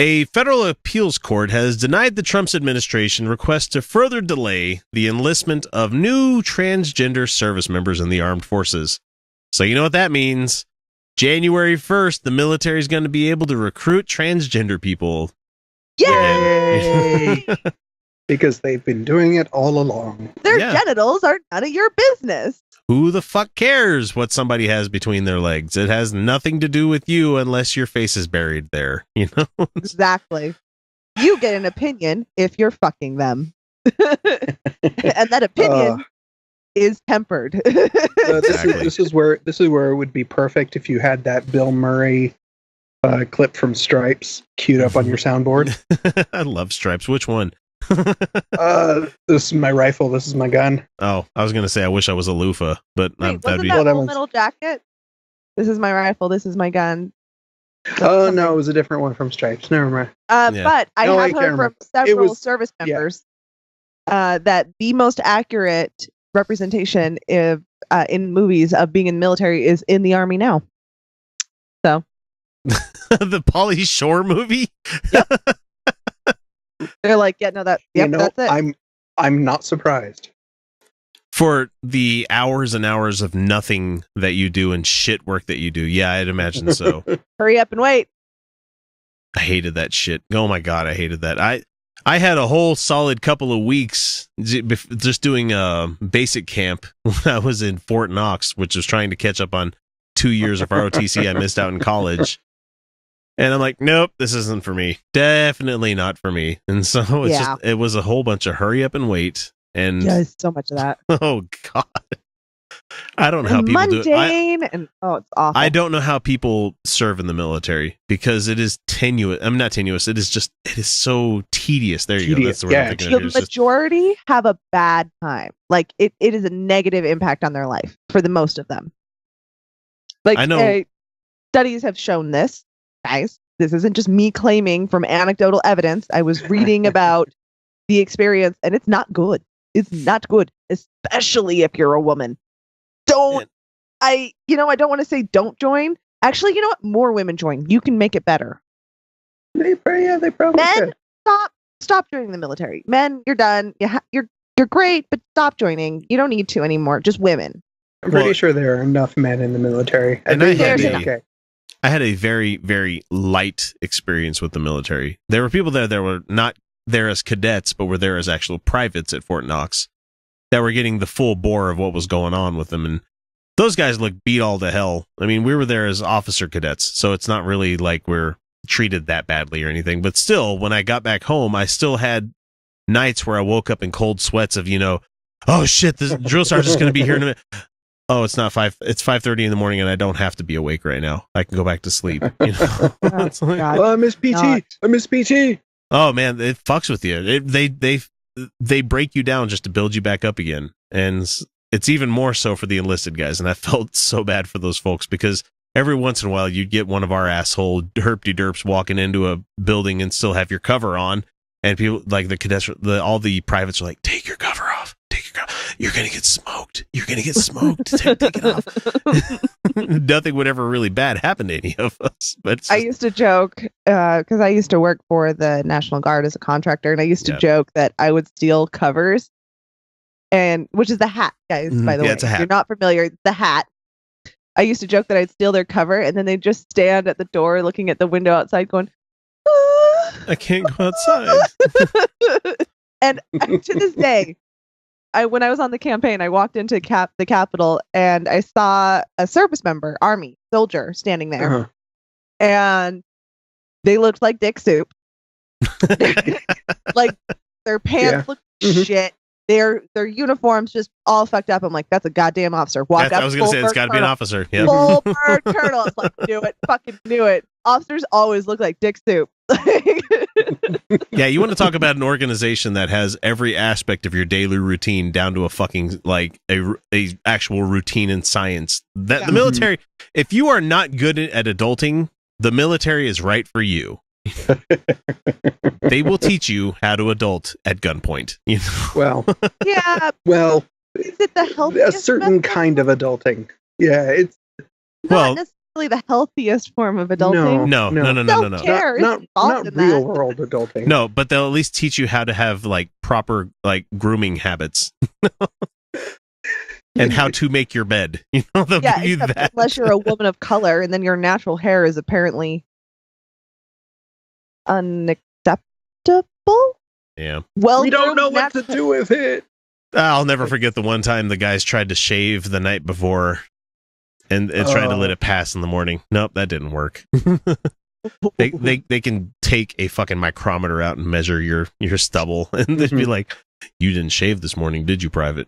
A federal appeals court has denied the Trump administration request to further delay the enlistment of new transgender service members in the armed forces. So you know what that means. January 1st, the military is going to be able to recruit transgender people. Yay! Because they've been doing it all along. Their genitals are none of your business. Who the fuck cares what somebody has between their legs? It has nothing to do with you unless your face is buried there, you know? Exactly. You get an opinion if you're fucking them. And that opinion is tempered. This is where it would be perfect if you had that Bill Murray clip from Stripes queued up on your soundboard. I love Stripes. Which one? This is my rifle. This is my gun. Oh, I was gonna say I wish I was a loofah, but Wait, wasn't that Full Metal Jacket? This is my rifle. This is my gun. Oh no, it was a different one from Stripes. Never mind. But I have heard from several service members that the most accurate representation in movies of being in the military is in the Army now. So the Pauly Shore movie. Yep. They're like, that's it. I'm not surprised. For the hours and hours of nothing that you do and shit work that you do. Yeah, I'd imagine so. Hurry up and wait. I hated that shit. Oh my God, I hated that. I had a whole solid couple of weeks just doing basic camp when I was in Fort Knox, which was trying to catch up on 2 years of ROTC I missed out in college. And I'm like, nope, this isn't for me. Definitely not for me. And so it was a whole bunch of hurry up and wait. And so much of that. Oh God. I don't know how people do it. It's awful. I don't know how people serve in the military because it is tenuous. I'm not tenuous. It is so tedious. There you go. That's the word I'm thinking of. The majority have a bad time. Like it is a negative impact on their life for the most of them. Like I know studies have shown this. Guys, this isn't just me claiming from anecdotal evidence. I was reading about the experience, and it's not good. It's not good, especially if you're a woman. I don't want to say don't join. Actually, you know what? More women join. You can make it better. They probably Men, stop joining the military. Men, you're done. You're great, but stop joining. You don't need to anymore. Just women. I'm pretty sure there are enough men in the military. I had a very, very light experience with the military. There were people there that were not there as cadets, but were there as actual privates at Fort Knox that were getting the full bore of what was going on with them. And those guys looked beat all to hell. I mean, we were there as officer cadets, so it's not really like we're treated that badly or anything. But still, when I got back home, I still had nights where I woke up in cold sweats of, oh shit, this drill sergeant's going to be here in a minute. Oh, it's not 5. It's 5:30 in the morning, and I don't have to be awake right now. I can go back to sleep. It's like, I miss PT. I miss PT. Oh man, it fucks with you. They break you down just to build you back up again, and it's even more so for the enlisted guys. And I felt so bad for those folks because every once in a while you'd get one of our asshole herpty-derps walking into a building and still have your cover on, and people like the cadets, all the privates are like, "Take your cover off. You're gonna get smoked. You're gonna get smoked. Take it off." Nothing would ever really bad happen to any of us. But I used to joke because I used to work for the National Guard as a contractor, and I used to joke that I would steal covers, which is the hat, guys. By the way, it's a hat. If you're not familiar, it's the hat. I used to joke that I'd steal their cover, and then they'd just stand at the door, looking at the window outside, going, "I can't go outside." And to this day. When I was on the campaign, I walked into the Capitol and I saw a service member, Army soldier, standing there, and they looked like dick soup. Like their pants looked shit. Their uniforms just all fucked up. I'm like, that's a goddamn officer. I was gonna say it's got to be an officer. Yeah. Full bird colonel. It's like, knew it, fucking knew it. Officers always look like dick soup. Yeah, you want to talk about an organization that has every aspect of your daily routine down to a fucking like a actual routine in science. That the military, if you are not good at adulting, the military is right for you. They will teach you how to adult at gunpoint. Well, yeah. Well, is it the healthiest a certain kind of adulting? Yeah, it's not really the healthiest form of adulting. No. Self-care Not involved in real that. world adulting. No, but they'll at least teach you how to have like proper like grooming habits. And how to make your bed. You know, they'll give you that. Unless you're a woman of color, and then your natural hair is apparently unacceptable. Yeah. Well, we don't know what to do with it. I'll never forget the one time the guys tried to shave the night before and tried to let it pass in the morning. Nope, that didn't work. they can take a fucking micrometer out and measure your stubble and they'd be like, "You didn't shave this morning, did you, Private?"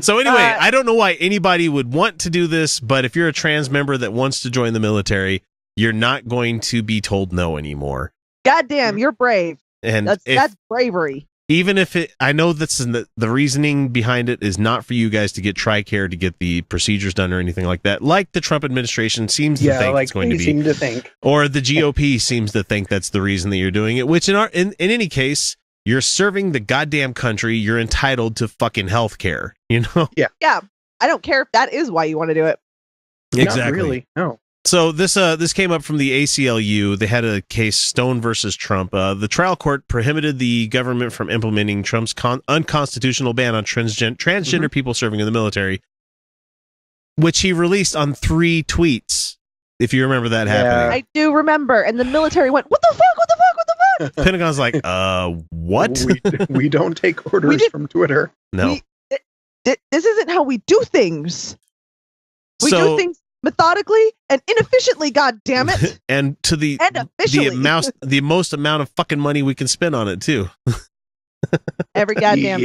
So anyway, I don't know why anybody would want to do this, but if you're a trans member that wants to join the military, you're not going to be told no anymore. Goddamn, you're brave. And that's bravery. Even if I know that's the reasoning behind it is not for you guys to get TRICARE to get the procedures done or anything like that. Like the Trump administration seems to think it's going to be, seem to think, or the GOP seems to think that's the reason that you're doing it. Which in any case, you're serving the goddamn country. You're entitled to fucking health care. You know? Yeah. I don't care if that is why you want to do it. Exactly. Not really. No. So this came up from the ACLU. They had a case, Stone versus Trump. The trial court prohibited the government from implementing Trump's unconstitutional ban on transgender people serving in the military, which he released on 3 tweets. If you remember that happening, I do remember. And the military went, "What the fuck? What the fuck? What the fuck?" Pentagon's like, what? We don't take orders from Twitter. No, this isn't how we do things. We do things methodically and inefficiently, god damn it. And to the most amount of fucking money we can spend on it too. Every goddamn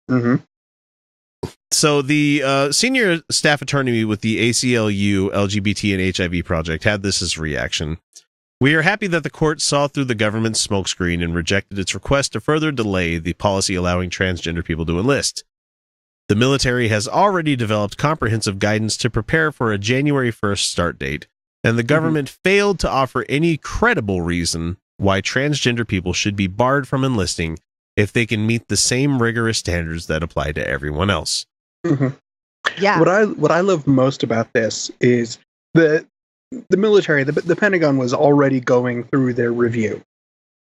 thing. So the senior staff attorney with the ACLU LGBT and HIV project had this as a reaction. "We are happy that the court saw through the government's smokescreen and rejected its request to further delay the policy allowing transgender people to enlist. The military has already developed comprehensive guidance to prepare for a January 1st start date, and the government failed to offer any credible reason why transgender people should be barred from enlisting if they can meet the same rigorous standards that apply to everyone else." Yeah. What I love most about this is the military, the Pentagon was already going through their review,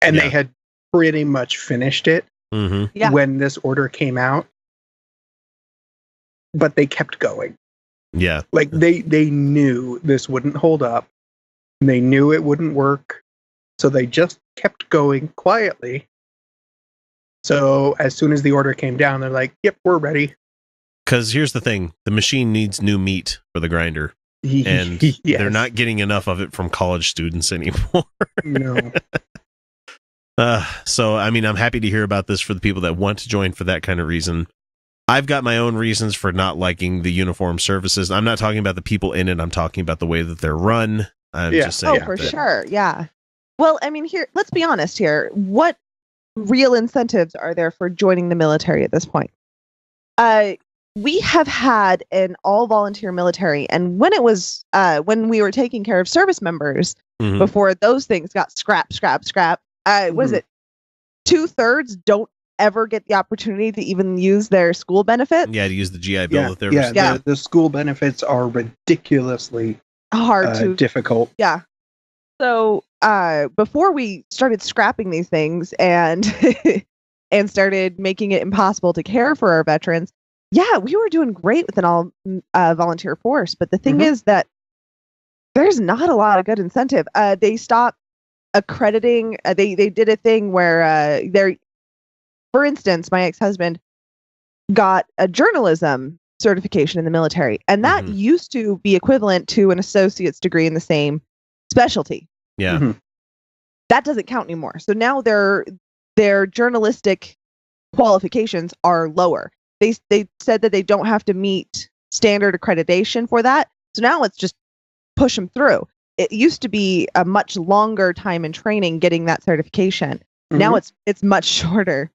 and they had pretty much finished it when this order came out. But they kept going. Yeah. Like they knew this wouldn't hold up. They knew it wouldn't work. So they just kept going quietly. So as soon as the order came down, they're like, "Yep, we're ready." Because here's the thing. The machine needs new meat for the grinder. And they're not getting enough of it from college students anymore. No. So, I mean, I'm happy to hear about this for the people that want to join for that kind of reason. I've got my own reasons for not liking the uniformed services. I'm not talking about the people in it. I'm talking about the way that they're run. I'm just saying. Oh, for sure. Yeah. Well, I mean, here, let's be honest here. What real incentives are there for joining the military at this point? We have had an all-volunteer military, and when it was, when we were taking care of service members, before those things got scrap, was it 2/3 don't ever get the opportunity to even use their school benefit? Yeah, to use the GI Bill that they're the school benefits are ridiculously hard to difficult. Yeah. So before we started scrapping these things and and started making it impossible to care for our veterans, we were doing great with an all volunteer force. But the thing is that there's not a lot of good incentive. They stopped accrediting. They did a thing where for instance, my ex-husband got a journalism certification in the military, and that used to be equivalent to an associate's degree in the same specialty. Yeah. That doesn't count anymore. So now their journalistic qualifications are lower. They said that they don't have to meet standard accreditation for that. So now it's just push them through. It used to be a much longer time in training getting that certification. Now it's much shorter.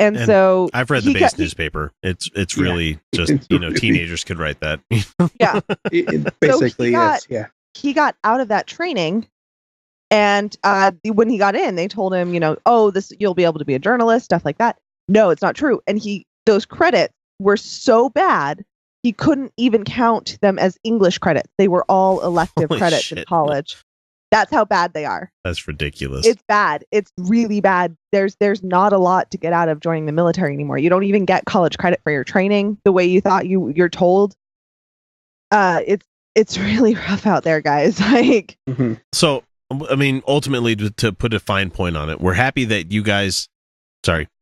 And so I've read the base newspaper. It's really just, teenagers could write that. Yeah. It basically is. Yeah. He got out of that training, and when he got in, they told him, you'll be able to be a journalist, stuff like that. No, it's not true. And those credits were so bad he couldn't even count them as English credits. They were all elective credits in college. That's how bad they are. That's ridiculous. It's bad. It's really bad. There's not a lot to get out of joining the military anymore. You don't even get college credit for your training the way you thought you're told. It's really rough out there, guys. Like, so I mean, ultimately, to put a fine point on it, we're happy that you guys,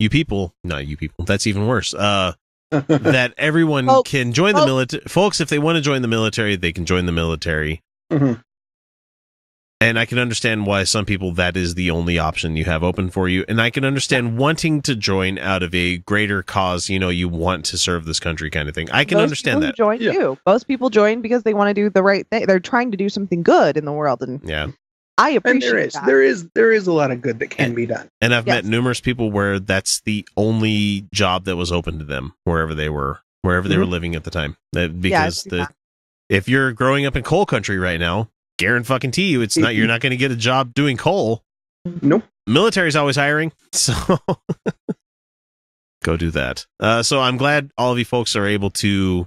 you people, not you people. That's even worse. That everyone can join the military. Folks, if they want to join the military, they can join the military. And I can understand why some people that is the only option you have open for you. And I can understand wanting to join out of a greater cause, you want to serve this country kind of thing. I can understand that. Join too. Most people join because they want to do the right thing. They're trying to do something good in the world. And I appreciate that. There is a lot of good that can be done. And I've met numerous people where that's the only job that was open to them wherever they were living at the time. Because if you're growing up in coal country right now, guarantee you you're not going to get a job doing coal. Nope. Military's always hiring, so go do that. So I'm glad all of you folks are able to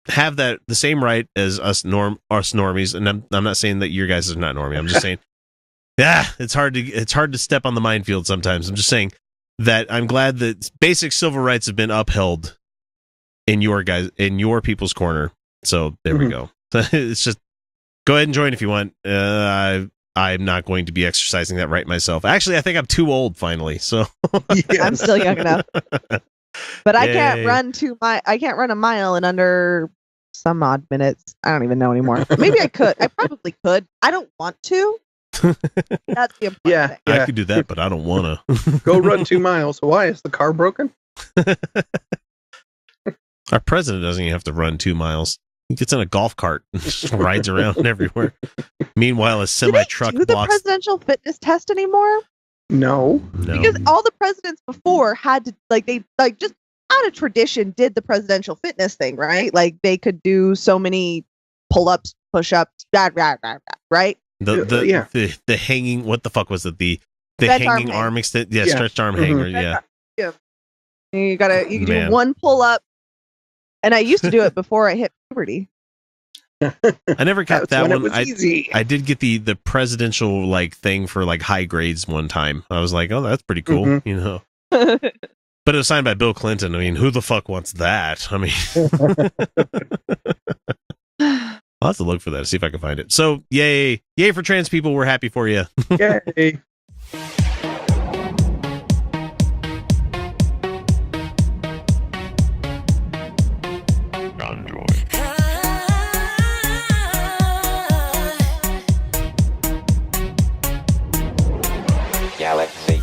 have the same right as us normies, and I'm not saying that your guys are not normie. I'm just saying, it's hard to step on the minefield sometimes. I'm just saying that I'm glad that basic civil rights have been upheld in your people's corner. So there we go. It's just, go ahead and join if you want. I'm not going to be exercising that right myself. Actually, I think I'm too old finally. So I'm still young enough. But I can't run I can't run a mile in under some odd minutes. I don't even know anymore. Maybe I could. I probably could. I don't want to. That's the important thing. I could do that, but I don't want to. Go run 2 miles. Why? Is the car broken? Our president doesn't even have to run 2 miles. He gets in a golf cart and just rides around everywhere. Meanwhile, a semi-truck blocks. Do the presidential fitness test anymore? No. Because all the presidents before had to, just out of tradition, did the presidential fitness thing, right? Like, they could do so many pull-ups, push-ups, right? The hanging, what the fuck was it? The hanging arm extent? Yeah, stretched arm hanger, yeah. You can do one pull-up. And I used to do it before I hit puberty. I never got that one. Easy. I did get the presidential thing for high grades one time. I was like, oh, that's pretty cool, But it was signed by Bill Clinton. I mean, who the fuck wants that? I mean, I'll have to look for that, see if I can find it. So, yay for trans people. We're happy for you. Yay. Galaxy.